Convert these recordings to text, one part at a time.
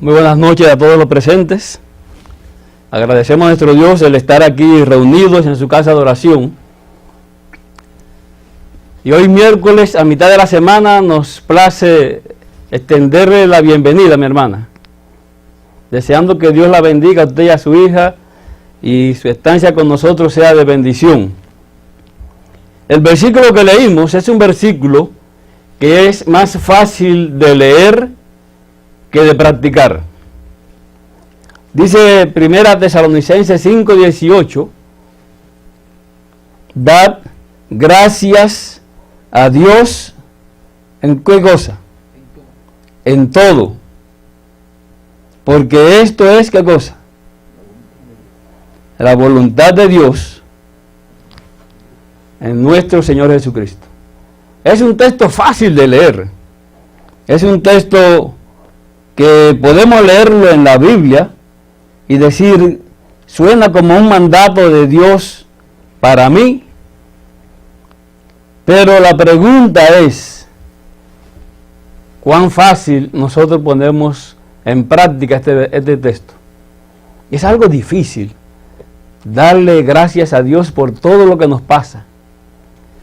Muy buenas noches a todos los presentes. Agradecemos a nuestro Dios el estar aquí reunidos en su casa de oración. Y hoy miércoles, a mitad de la semana, nos place extenderle la bienvenida, mi hermana. Deseando que Dios la bendiga a usted y a su hija y su estancia con nosotros sea de bendición. El versículo que leímos es un versículo que es más fácil de leer que de practicar. Dice 1 Tesalonicenses 5:18, dad gracias a Dios, ¿en qué cosa? En todo. Porque esto es, ¿qué cosa? La voluntad de Dios en nuestro Señor Jesucristo. Es un texto fácil de leer. Es un texto que podemos leerlo en la Biblia y decir, suena como un mandato de Dios para mí. Pero la pregunta es, ¿cuán fácil nosotros ponemos en práctica este texto? Es algo difícil darle gracias a Dios por todo lo que nos pasa.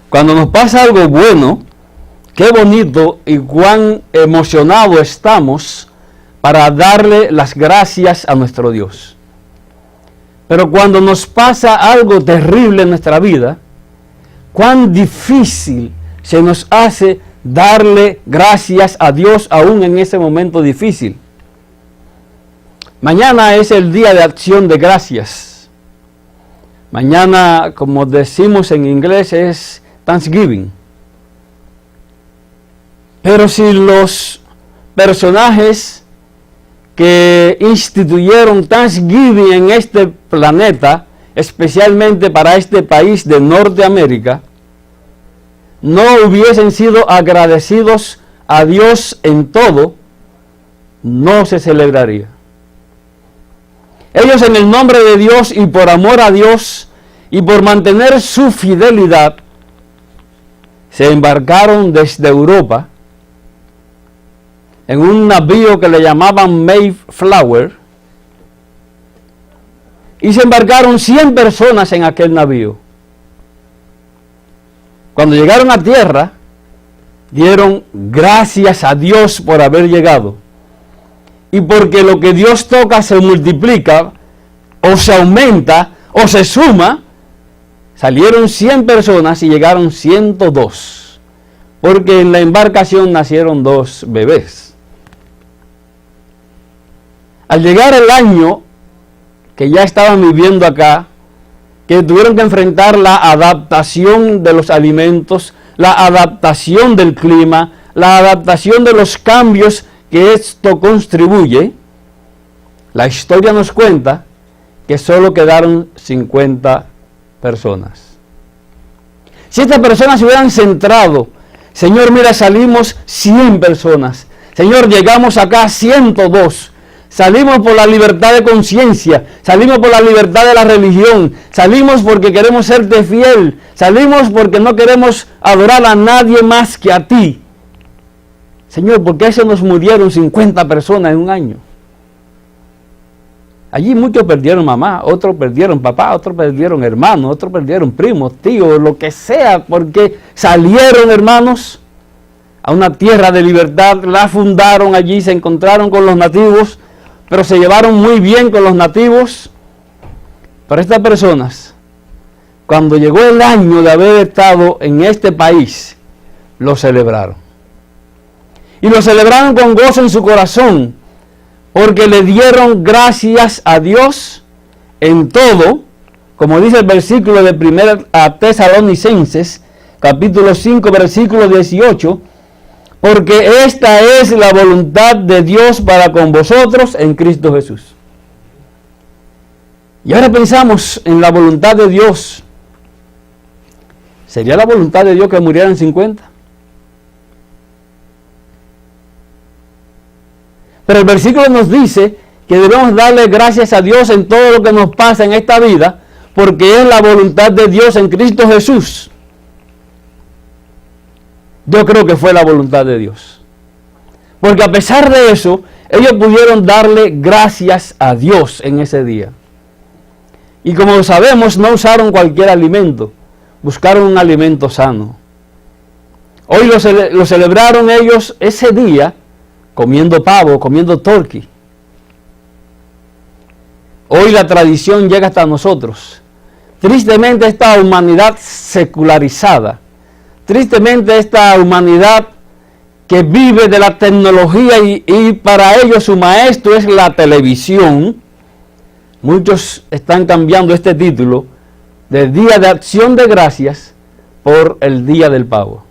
Cuando nos pasa algo bueno, qué bonito y cuán emocionados estamos para darle las gracias a nuestro Dios. Pero cuando nos pasa algo terrible en nuestra vida, cuán difícil se nos hace darle gracias a Dios aún en ese momento difícil. Mañana es el día de acción de gracias. Mañana, como decimos en inglés, es Thanksgiving. Pero si los personajes que instituyeron Thanksgiving en este planeta, especialmente para este país de Norteamérica, no hubiesen sido agradecidos a Dios en todo, no se celebraría. Ellos, en el nombre de Dios y por amor a Dios y por mantener su fidelidad, se embarcaron desde Europa en un navío que le llamaban Mayflower, y se embarcaron 100 personas en aquel navío. Cuando llegaron a tierra, dieron gracias a Dios por haber llegado. Y porque lo que Dios toca se multiplica, o se aumenta, o se suma, salieron 100 personas y llegaron 102. Porque en la embarcación nacieron 2 bebés. Al llegar el año que ya estaban viviendo acá, que tuvieron que enfrentar la adaptación de los alimentos, la adaptación del clima, la adaptación de los cambios que esto contribuye, la historia nos cuenta que solo quedaron 50 personas. Si estas personas se hubieran centrado, Señor, mira, salimos 100 personas, Señor, llegamos acá 102, salimos por la libertad de conciencia, salimos por la libertad de la religión, salimos porque queremos serte fiel, salimos porque no queremos adorar a nadie más que a ti. Señor, ¿por qué se nos murieron 50 personas en un año? Allí muchos perdieron mamá, otros perdieron papá, otros perdieron hermanos, otros perdieron primos, tíos, lo que sea, porque salieron, hermanos, a una tierra de libertad, la fundaron allí, se encontraron con los nativos, pero se llevaron muy bien con los nativos. Pero estas personas, cuando llegó el año de haber estado en este país, lo celebraron. Y lo celebraron con gozo en su corazón, porque le dieron gracias a Dios en todo, como dice el versículo de 1 Tesalonicenses, capítulo 5, versículo 18, porque esta es la voluntad de Dios para con vosotros en Cristo Jesús. Y ahora pensamos en la voluntad de Dios. ¿Sería la voluntad de Dios que murieran 50? Pero el versículo nos dice que debemos darle gracias a Dios en todo lo que nos pasa en esta vida, porque es la voluntad de Dios en Cristo Jesús. Yo creo que fue la voluntad de Dios. Porque a pesar de eso, ellos pudieron darle gracias a Dios en ese día. Y como sabemos, no usaron cualquier alimento, buscaron un alimento sano. Hoy lo celebraron ellos ese día comiendo pavo, comiendo turkey. Hoy la tradición llega hasta nosotros. Tristemente esta humanidad secularizada, tristemente esta humanidad que vive de la tecnología y para ellos su maestro es la televisión. Muchos están cambiando este título de Día de Acción de Gracias por el Día del Pavo.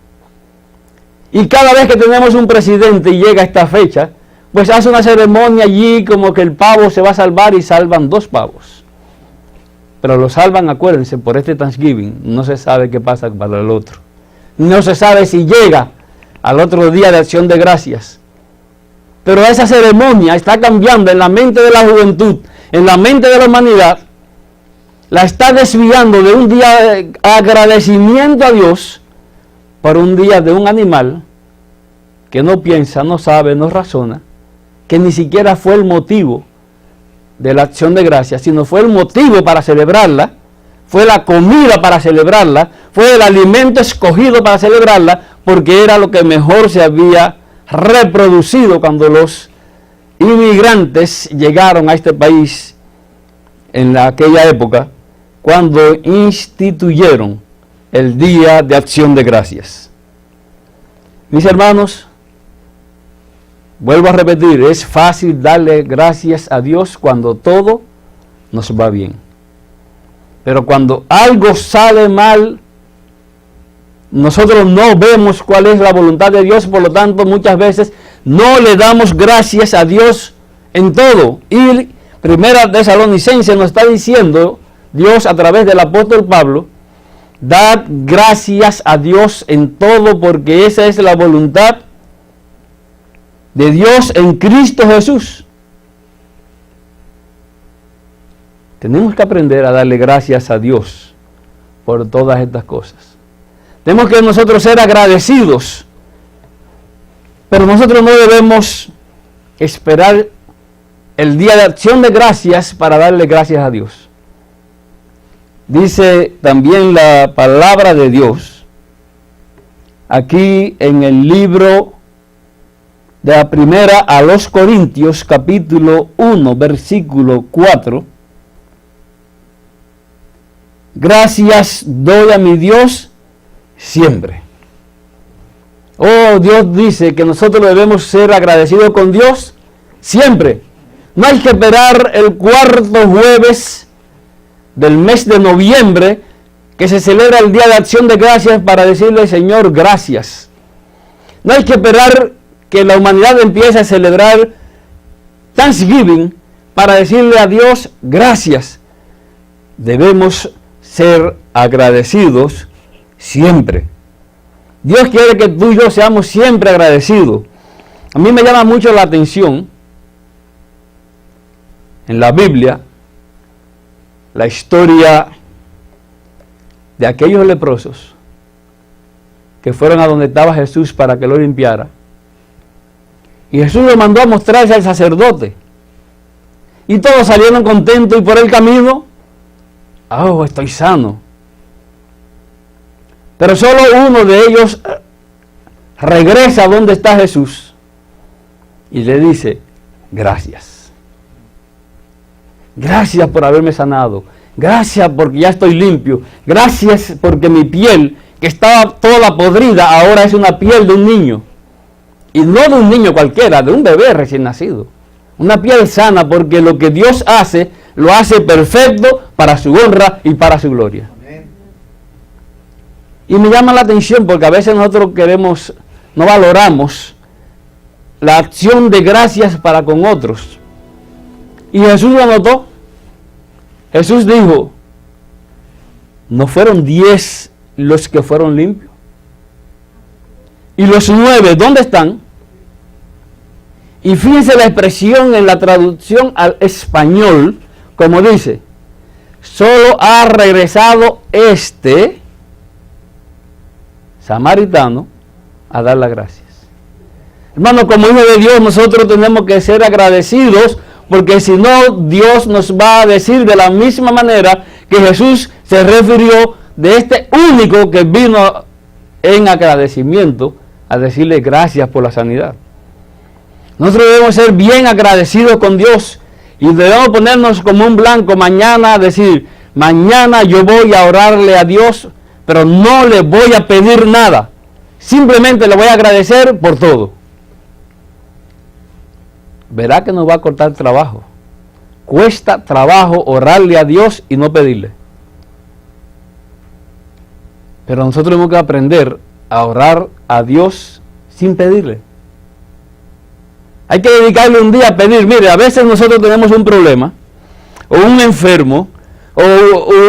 Y cada vez que tenemos un presidente y llega esta fecha, pues hace una ceremonia allí como que el pavo se va a salvar y salvan 2 pavos. Pero lo salvan, acuérdense, por este Thanksgiving. No se sabe qué pasa para el otro. No se sabe si llega al otro Día de Acción de Gracias. Pero esa ceremonia está cambiando en la mente de la juventud, en la mente de la humanidad. La está desviando de un día de agradecimiento a Dios por un día de un animal que no piensa, no sabe, no razona, que ni siquiera fue el motivo de la acción de gracias, sino fue el motivo para celebrarla, fue la comida para celebrarla, fue el alimento escogido para celebrarla, porque era lo que mejor se había reproducido cuando los inmigrantes llegaron a este país en aquella época, cuando instituyeron el Día de Acción de Gracias. Mis hermanos, vuelvo a repetir, es fácil darle gracias a Dios cuando todo nos va bien. Pero cuando algo sale mal, nosotros no vemos cuál es la voluntad de Dios, por lo tanto muchas veces no le damos gracias a Dios en todo. Y Primera Tesalonicenses nos está diciendo Dios a través del apóstol Pablo: dad gracias a Dios en todo, porque esa es la voluntad de Dios en Cristo Jesús. Tenemos que aprender a darle gracias a Dios por todas estas cosas. Tenemos que nosotros ser agradecidos, pero nosotros no debemos esperar el Día de Acción de Gracias para darle gracias a Dios. Dice también la palabra de Dios aquí en el libro de la primera a los Corintios, capítulo 1, versículo 4. Gracias doy a mi Dios siempre. Oh, Dios dice que nosotros debemos ser agradecidos con Dios siempre. No hay que esperar el 4º jueves del mes de noviembre, que se celebra el Día de Acción de Gracias, para decirle: Señor, gracias. No hay que esperar que la humanidad empiece a celebrar Thanksgiving para decirle a Dios gracias. Debemos ser agradecidos siempre. Dios quiere que tú y yo seamos siempre agradecidos. A mí me llama mucho la atención en la Biblia la historia de aquellos leprosos que fueron a donde estaba Jesús para que lo limpiara. Y Jesús lo mandó a mostrarse al sacerdote. Y todos salieron contentos, y por el camino, oh, estoy sano. Pero solo uno de ellos regresa a donde está Jesús y le dice: gracias. Gracias por haberme sanado. Gracias porque ya estoy limpio. Gracias porque mi piel, que estaba toda podrida, ahora es una piel de un niño. Y no de un niño cualquiera, de un bebé recién nacido. Una piel sana, porque lo que Dios hace, lo hace perfecto para su honra y para su gloria. Amén. Y me llama la atención porque a veces nosotros no valoramos la acción de gracias para con otros. Y Jesús lo notó. Jesús dijo: ¿no fueron 10 los que fueron limpios? ¿Y los 9 dónde están? Y fíjense la expresión en la traducción al español, como dice: solo ha regresado este samaritano a dar las gracias. Hermano, como hijos de Dios, nosotros tenemos que ser agradecidos, porque si no, Dios nos va a decir de la misma manera que Jesús se refirió de este único que vino en agradecimiento a decirle gracias por la sanidad. Nosotros debemos ser bien agradecidos con Dios y debemos ponernos como un blanco mañana, decir, mañana yo voy a orarle a Dios, pero no le voy a pedir nada. Simplemente le voy a agradecer por todo. Verá que nos va a cortar trabajo. Cuesta trabajo orarle a Dios y no pedirle. Pero nosotros tenemos que aprender a orar a Dios sin pedirle. Hay que dedicarle un día a pedir. Mire, a veces nosotros tenemos un problema, o un enfermo, o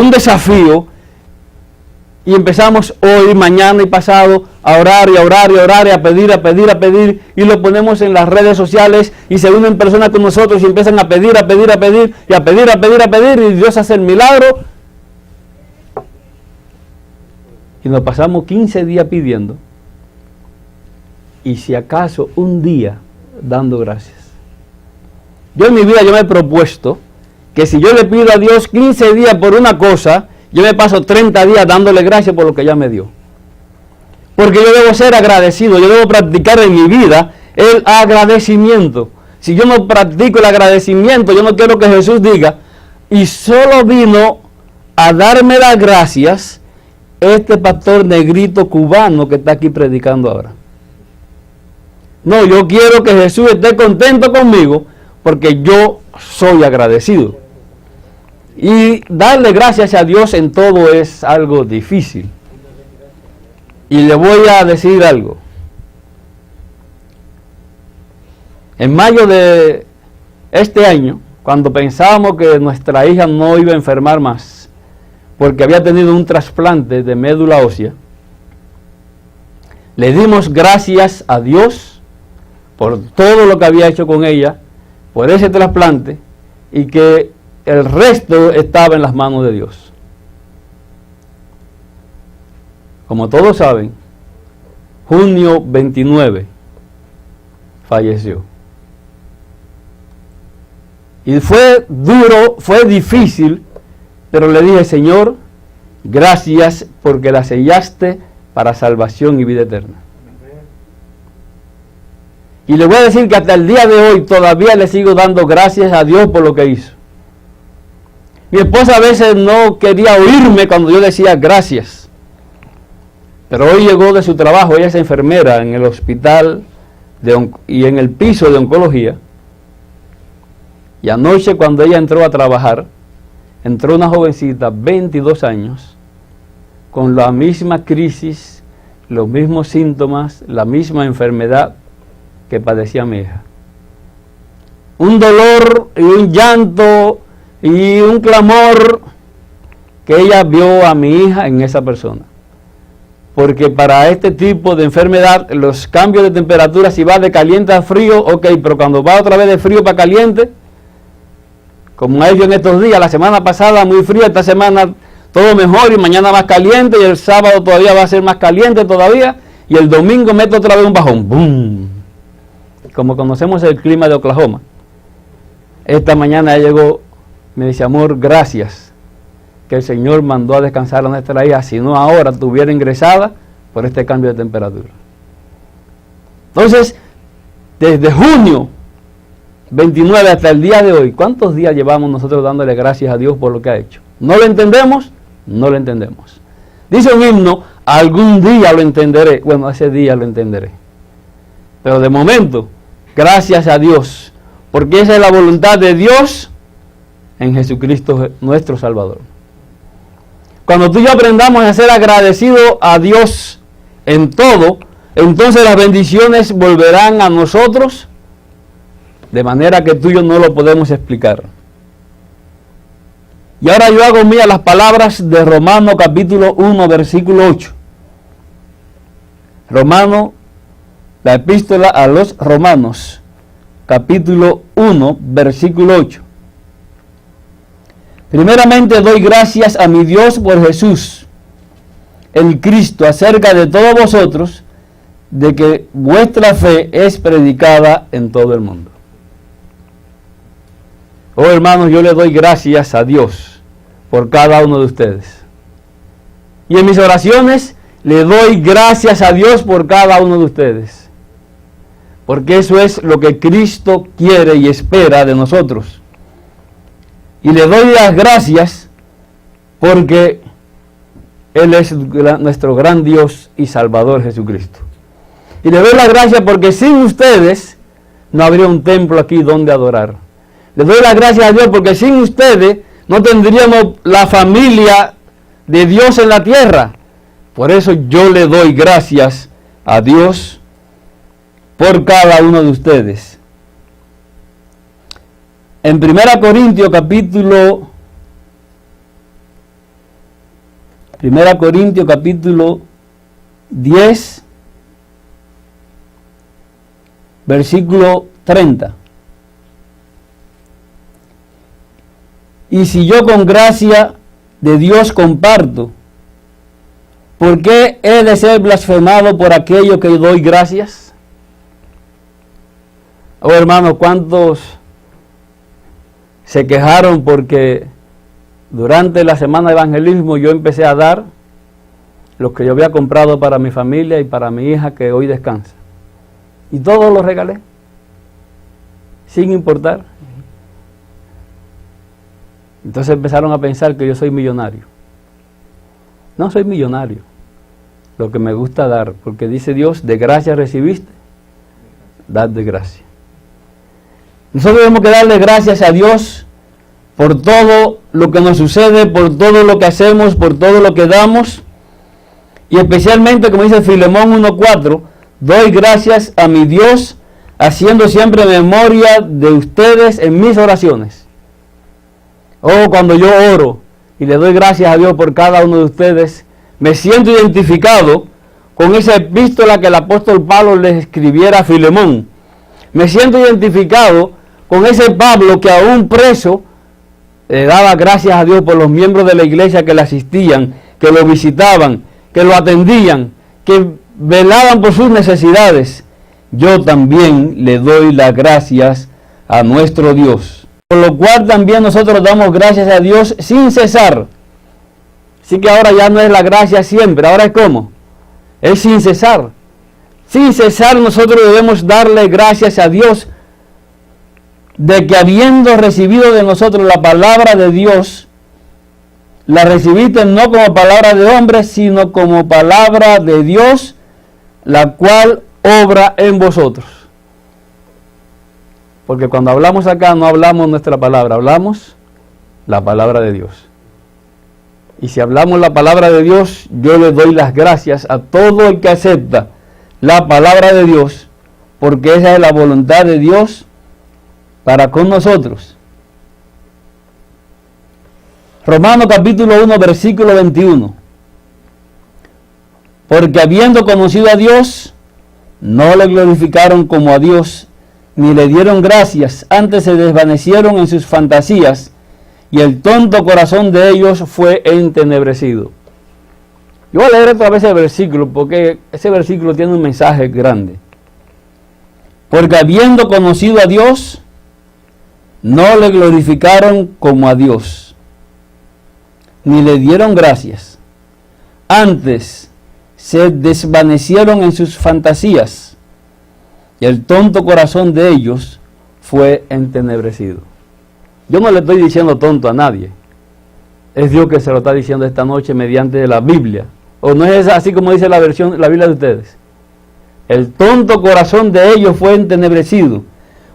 un desafío, y empezamos hoy, mañana y pasado a orar y a orar y a orar y a pedir, y lo ponemos en las redes sociales y se unen personas con nosotros y empiezan a pedir y Dios hace el milagro. Y nos pasamos 15 días pidiendo y si acaso un día dando gracias. Yo en mi vida yo me he propuesto que si yo le pido a Dios 15 días por una cosa, yo me paso 30 días dándole gracias por lo que ya me dio. Porque yo debo ser agradecido, yo debo practicar en mi vida el agradecimiento. Si yo no practico el agradecimiento, yo no quiero que Jesús diga, y solo vino a darme las gracias este pastor negrito cubano que está aquí predicando ahora. No, yo quiero que Jesús esté contento conmigo porque yo soy agradecido. Y darle gracias a Dios en todo es algo difícil. Y le voy a decir algo. En mayo de este año, cuando pensábamos que nuestra hija no iba a enfermar más, porque había tenido un trasplante de médula ósea, le dimos gracias a Dios por todo lo que había hecho con ella, por ese trasplante, y que el resto estaba en las manos de Dios. Como todos saben, junio 29 falleció. Y fue duro, fue difícil, pero le dije, Señor, gracias porque la sellaste para salvación y vida eterna. Y le voy a decir que hasta el día de hoy todavía le sigo dando gracias a Dios por lo que hizo. Mi esposa a veces no quería oírme cuando yo decía gracias. Pero hoy llegó de su trabajo, ella es enfermera en el hospital y en el piso de oncología. Y anoche cuando ella entró a trabajar, entró una jovencita, 22 años, con la misma crisis, los mismos síntomas, la misma enfermedad que padecía mi hija. Un dolor y un llanto y un clamor que ella vio a mi hija en esa persona. Porque para este tipo de enfermedad, los cambios de temperatura, si va de caliente a frío, ok, pero cuando va otra vez de frío para caliente, como ha hecho en estos días, la semana pasada muy frío, esta semana todo mejor y mañana más caliente, y el sábado todavía va a ser más caliente todavía, y el domingo mete otra vez un bajón, ¡boom! Como conocemos el clima de Oklahoma. Esta mañana ella llegó, me dice, amor, gracias que el Señor mandó a descansar a nuestra hija, si no ahora estuviera ingresada por este cambio de temperatura. Entonces, desde junio 29 hasta el día de hoy, ¿cuántos días llevamos nosotros dándole gracias a Dios por lo que ha hecho? ¿No lo entendemos? No lo entendemos. Dice un himno, algún día lo entenderé. Bueno, ese día lo entenderé. Pero de momento, gracias a Dios, porque esa es la voluntad de Dios en Jesucristo nuestro Salvador. Cuando tú y yo aprendamos a ser agradecidos a Dios en todo, entonces las bendiciones volverán a nosotros de manera que tú y yo no lo podemos explicar. Y ahora yo hago mía las palabras de Romano capítulo 1 versículo 8. Romano, la epístola a los Romanos capítulo 1 versículo 8. Primeramente doy gracias a mi Dios por Jesús, el Cristo, acerca de todos vosotros, de que vuestra fe es predicada en todo el mundo. Oh hermanos, yo le doy gracias a Dios por cada uno de ustedes. Y en mis oraciones le doy gracias a Dios por cada uno de ustedes. Porque eso es lo que Cristo quiere y espera de nosotros. Y le doy las gracias porque Él es nuestro gran Dios y Salvador Jesucristo. Y le doy las gracias porque sin ustedes no habría un templo aquí donde adorar. Le doy las gracias a Dios porque sin ustedes no tendríamos la familia de Dios en la tierra. Por eso yo le doy gracias a Dios por cada uno de ustedes. En 1 Corintios capítulo 10, versículo 30. Y si yo con gracia de Dios comparto, ¿por qué he de ser blasfemado por aquello que doy gracias? Oh hermanos, ¿cuántos se quejaron porque durante la semana de evangelismo yo empecé a dar lo que yo había comprado para mi familia y para mi hija que hoy descansa? Y todo lo regalé, sin importar. Entonces empezaron a pensar que yo soy millonario. No soy millonario. Lo que me gusta dar, porque dice Dios, de gracia recibiste, dad de gracia. Nosotros tenemos que darle gracias a Dios por todo lo que nos sucede, por todo lo que hacemos, por todo lo que damos. Y especialmente, como dice Filemón 1:4, doy gracias a mi Dios, haciendo siempre memoria de ustedes en mis oraciones. Oh, cuando yo oro y le doy gracias a Dios por cada uno de ustedes, me siento identificado con esa epístola que el apóstol Pablo les escribiera a Filemón. Me siento identificado con ese Pablo que aún preso le daba gracias a Dios por los miembros de la iglesia que le asistían, que lo visitaban, que lo atendían, que velaban por sus necesidades. Yo también le doy las gracias a nuestro Dios. Por lo cual también nosotros damos gracias a Dios sin cesar. Así que ahora ya no es la gracia siempre, ahora es ¿cómo? Es sin cesar. Sin cesar nosotros debemos darle gracias a Dios de que habiendo recibido de nosotros la palabra de Dios, la recibiste no como palabra de hombre, sino como palabra de Dios, la cual obra en vosotros. Porque cuando hablamos acá no hablamos nuestra palabra, hablamos la palabra de Dios. Y si hablamos la palabra de Dios, yo le doy las gracias a todo el que acepta la palabra de Dios, porque esa es la voluntad de Dios para con nosotros. Romanos capítulo 1, versículo 21. Porque habiendo conocido a Dios, no le glorificaron como a Dios, ni le dieron gracias, antes se desvanecieron en sus fantasías, y el tonto corazón de ellos fue entenebrecido. Yo voy a leer otra vez el versículo, porque ese versículo tiene un mensaje grande. Porque habiendo conocido a Dios, no le glorificaron como a Dios, ni le dieron gracias, antes se desvanecieron en sus fantasías, y el tonto corazón de ellos fue entenebrecido. Yo no le estoy diciendo tonto a nadie. Es Dios que se lo está diciendo esta noche mediante la Biblia. ¿O no es así como dice la Biblia de ustedes? El tonto corazón de ellos fue entenebrecido.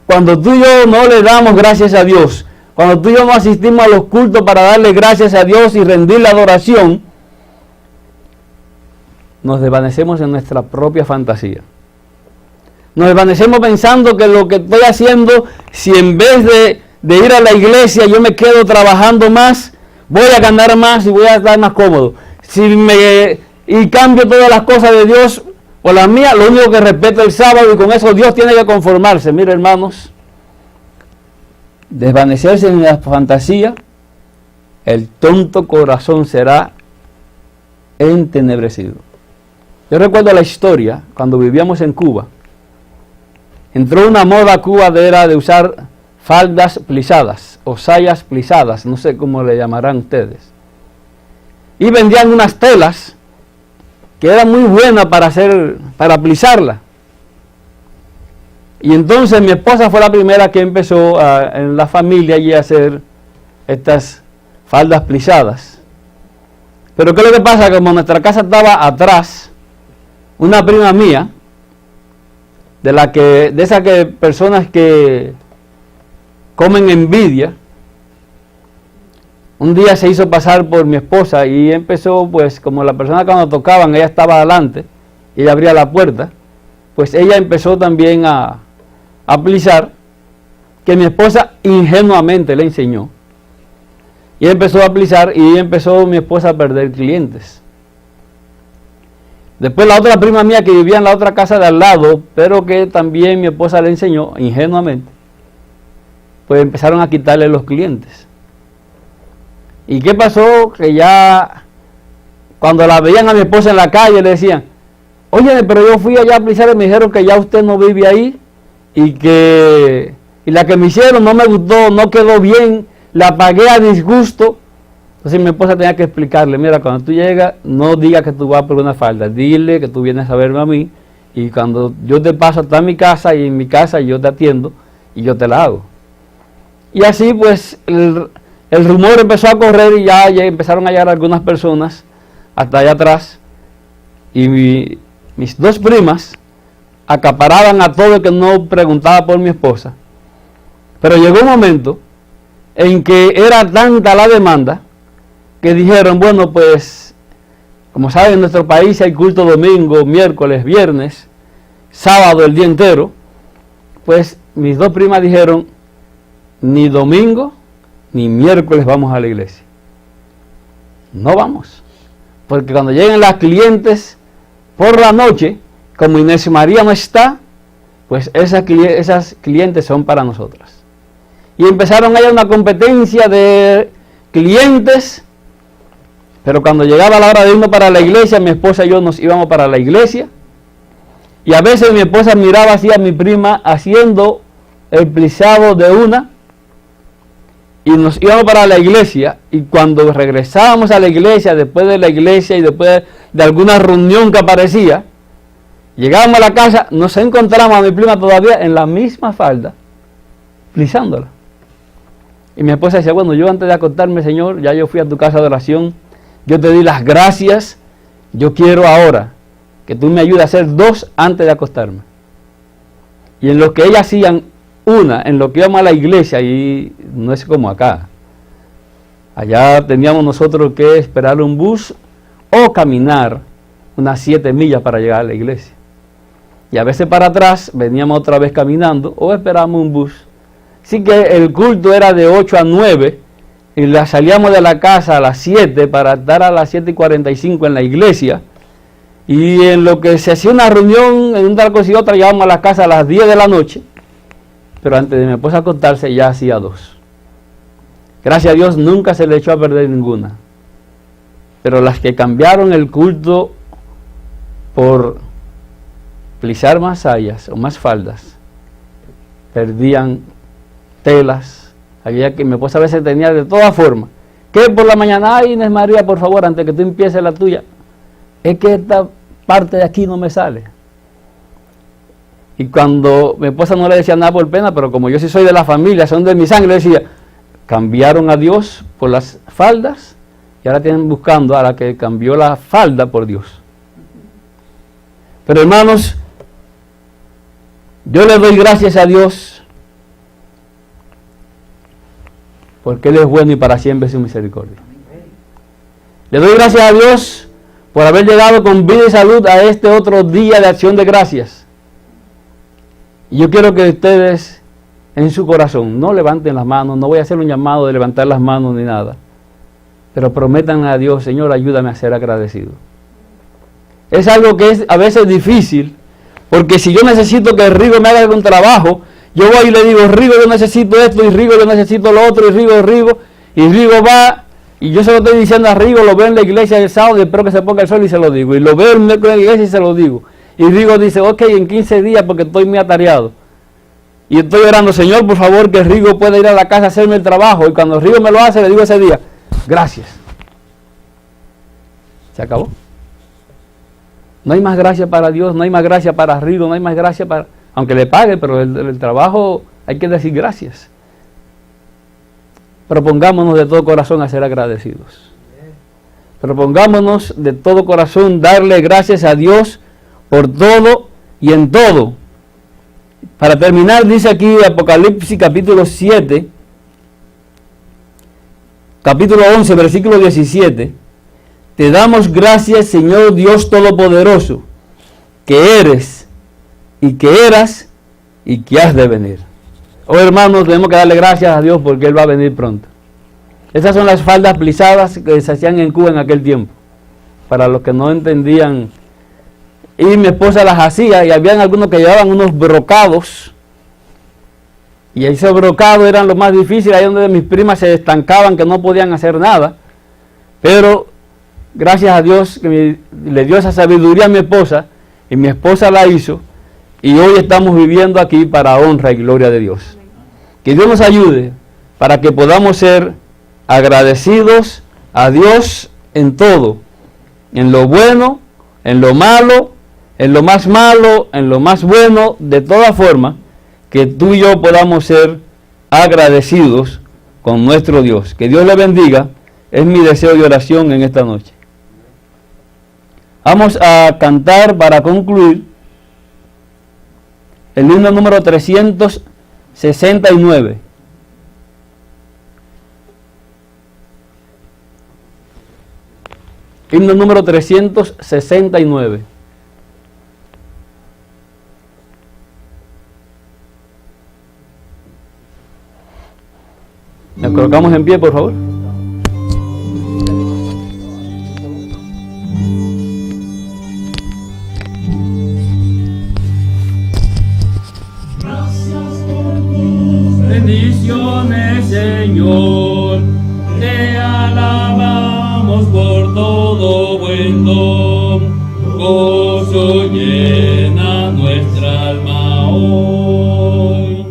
Cuando tú y yo no le damos gracias a Dios, cuando tú y yo no asistimos a los cultos para darle gracias a Dios y rendir la adoración, nos desvanecemos en nuestra propia fantasía. Nos desvanecemos pensando que lo que estoy haciendo, si en vez de ir a la iglesia yo me quedo trabajando más, voy a ganar más y voy a estar más cómodo. Y cambio todas las cosas de Dios por las mías, lo único que respeto es el sábado y con eso Dios tiene que conformarse. Mire, hermanos, desvanecerse en la fantasía, el tonto corazón será entenebrecido. Yo recuerdo la historia, cuando vivíamos en Cuba, entró una moda a Cuba de usar faldas plisadas o sayas plisadas, no sé cómo le llamarán ustedes. Y vendían unas telas que eran muy buenas para plisarla. Y entonces mi esposa fue la primera que empezó en la familia allí a hacer estas faldas plisadas. Pero ¿qué es lo que pasa? Como nuestra casa estaba atrás, una prima mía, de esas personas que comen envidia, un día se hizo pasar por mi esposa y empezó, pues, como la persona cuando tocaban, ella estaba adelante y ella abría la puerta, pues ella empezó también a plisar, que mi esposa ingenuamente le enseñó. Y empezó a plisar y empezó mi esposa a perder clientes. Después la otra prima mía que vivía en la otra casa de al lado, pero que también mi esposa le enseñó ingenuamente, pues empezaron a quitarle los clientes. ¿Y qué pasó? Que ya cuando la veían a mi esposa en la calle le decían, oye, pero yo fui allá a plisar y me dijeron que ya usted no vive ahí y la que me hicieron no me gustó, no quedó bien, la pagué a disgusto. Entonces mi esposa tenía que explicarle, mira, cuando tú llegas, no digas que tú vas por una falda, dile que tú vienes a verme a mí y cuando yo te paso hasta mi casa y en mi casa yo te atiendo y yo te la hago. Y así pues el rumor empezó a correr y ya empezaron a llegar algunas personas hasta allá atrás y mis dos primas acaparaban a todo el que no preguntaba por mi esposa. Pero llegó un momento en que era tanta la demanda que dijeron, bueno, pues, como saben, en nuestro país hay culto domingo, miércoles, viernes, sábado, el día entero. Pues mis dos primas dijeron, ni domingo ni miércoles vamos a la iglesia. No vamos. Porque cuando lleguen las clientes por la noche, como Inés María no está, pues esas clientes son para nosotras. Y empezaron a una competencia de clientes, pero cuando llegaba la hora de irnos para la iglesia, mi esposa y yo nos íbamos para la iglesia, y a veces mi esposa miraba así a mi prima haciendo el plisado de una, y nos íbamos para la iglesia, y cuando regresábamos a la iglesia, después de la iglesia y después de alguna reunión que aparecía, llegábamos a la casa, nos encontramos a mi prima todavía en la misma falda, plisándola. Y mi esposa decía, bueno, yo antes de acostarme, Señor, ya yo fui a tu casa de oración, yo te di las gracias, yo quiero ahora que tú me ayudes a hacer dos antes de acostarme. Y en lo que ellas hacían una, en lo que íbamos a la iglesia, y no es como acá. Allá teníamos nosotros que esperar un bus o caminar unas 7 millas para llegar a la iglesia. Y a veces para atrás veníamos otra vez caminando o esperábamos un bus. Así que el culto era de 8 a 9 y salíamos de la casa a las 7 para estar a las 7:45 en la iglesia. Y en lo que se hacía una reunión en una cosa y otra, llegábamos a la casa a las 10 de la noche. Pero antes de mi esposa acostarse ya hacía 2. Gracias a Dios nunca se le echó a perder ninguna. Pero las que cambiaron el culto por plisar más sayas o más faldas, perdían telas. Había que mi esposa a veces tenía de todas formas. Que por la mañana, ay Inés María, por favor, antes que tú empieces la tuya, es que esta parte de aquí no me sale. Y cuando mi esposa no le decía nada por pena, pero como yo sí soy de la familia, son de mi sangre, le decía, cambiaron a Dios por las faldas y ahora tienen buscando a la que cambió la falda por Dios. Pero hermanos, yo le doy gracias a Dios porque Él es bueno y para siempre es su misericordia. Le doy gracias a Dios por haber llegado con vida y salud a este otro día de acción de gracias. Y yo quiero que ustedes en su corazón no levanten las manos, no voy a hacer un llamado de levantar las manos ni nada, pero prometan a Dios, Señor, ayúdame a ser agradecido. Es algo que es a veces difícil, porque si yo necesito que Rigo me haga algún trabajo, yo voy y le digo, Rigo, yo necesito esto, y Rigo, yo necesito lo otro, y Rigo, y Rigo va Y yo se lo estoy diciendo a Rigo, lo veo en la iglesia el sábado y espero que se ponga el sol y se lo digo. Y lo veo el miércoles en la iglesia y se lo digo. Y Rigo dice, ok, en 15 días porque estoy muy atareado. Y estoy orando, Señor, por favor, que Rigo pueda ir a la casa a hacerme el trabajo. Y cuando Rigo me lo hace, le digo ese día, gracias. Se acabó. No hay más gracia para Dios, no hay más gracia para Rigo, no hay más gracia para... Aunque le pague, pero el trabajo hay que decir gracias. Propongámonos de todo corazón a ser agradecidos. Propongámonos de todo corazón darle gracias a Dios por todo y en todo. Para terminar, dice aquí Apocalipsis capítulo 7, capítulo 11, versículo 17. Te damos gracias, Señor Dios Todopoderoso, que eres y que eras y que has de venir. Oh hermanos, tenemos que darle gracias a Dios porque Él va a venir pronto. Esas son las faldas plisadas que se hacían en Cuba en aquel tiempo. Para los que no entendían, y mi esposa las hacía, y habían algunos que llevaban unos brocados, y esos brocados eran lo más difícil, ahí donde mis primas se estancaban, que no podían hacer nada, pero gracias a Dios que le dio esa sabiduría a mi esposa, y mi esposa la hizo, y hoy estamos viviendo aquí para honra y gloria de Dios. Que Dios nos ayude para que podamos ser agradecidos a Dios en todo, en lo bueno, en lo malo, en lo más malo, en lo más bueno, de toda forma, que tú y yo podamos ser agradecidos con nuestro Dios. Que Dios le bendiga, es mi deseo y oración en esta noche. Vamos a cantar para concluir el himno número 369. Himno número 369. Nos colocamos en pie, por favor. Bendiciones, Señor, te alabamos por todo buen don, gozo llena nuestra alma hoy.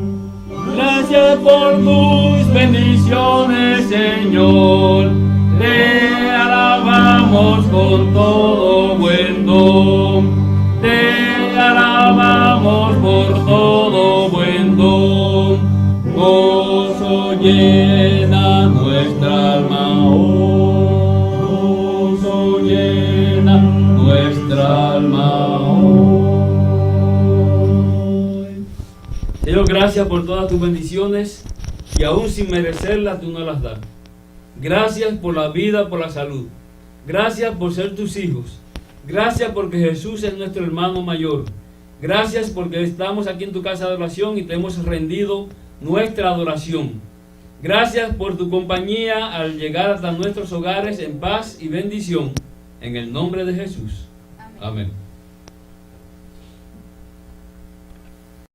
Gracias por tus bendiciones, Señor, te alabamos con todo buen don, te alabamos por todo buen don. Gozo llena nuestra alma, gozo llena nuestra alma hoy. Señor, gracias por todas tus bendiciones y aún sin merecerlas tú nos las das. Gracias por la vida, por la salud. Gracias por ser tus hijos. Gracias porque Jesús es nuestro hermano mayor. Gracias porque estamos aquí en tu casa de oración y te hemos rendido nuestra adoración. Gracias por tu compañía al llegar hasta nuestros hogares en paz y bendición. En el nombre de Jesús. Amén.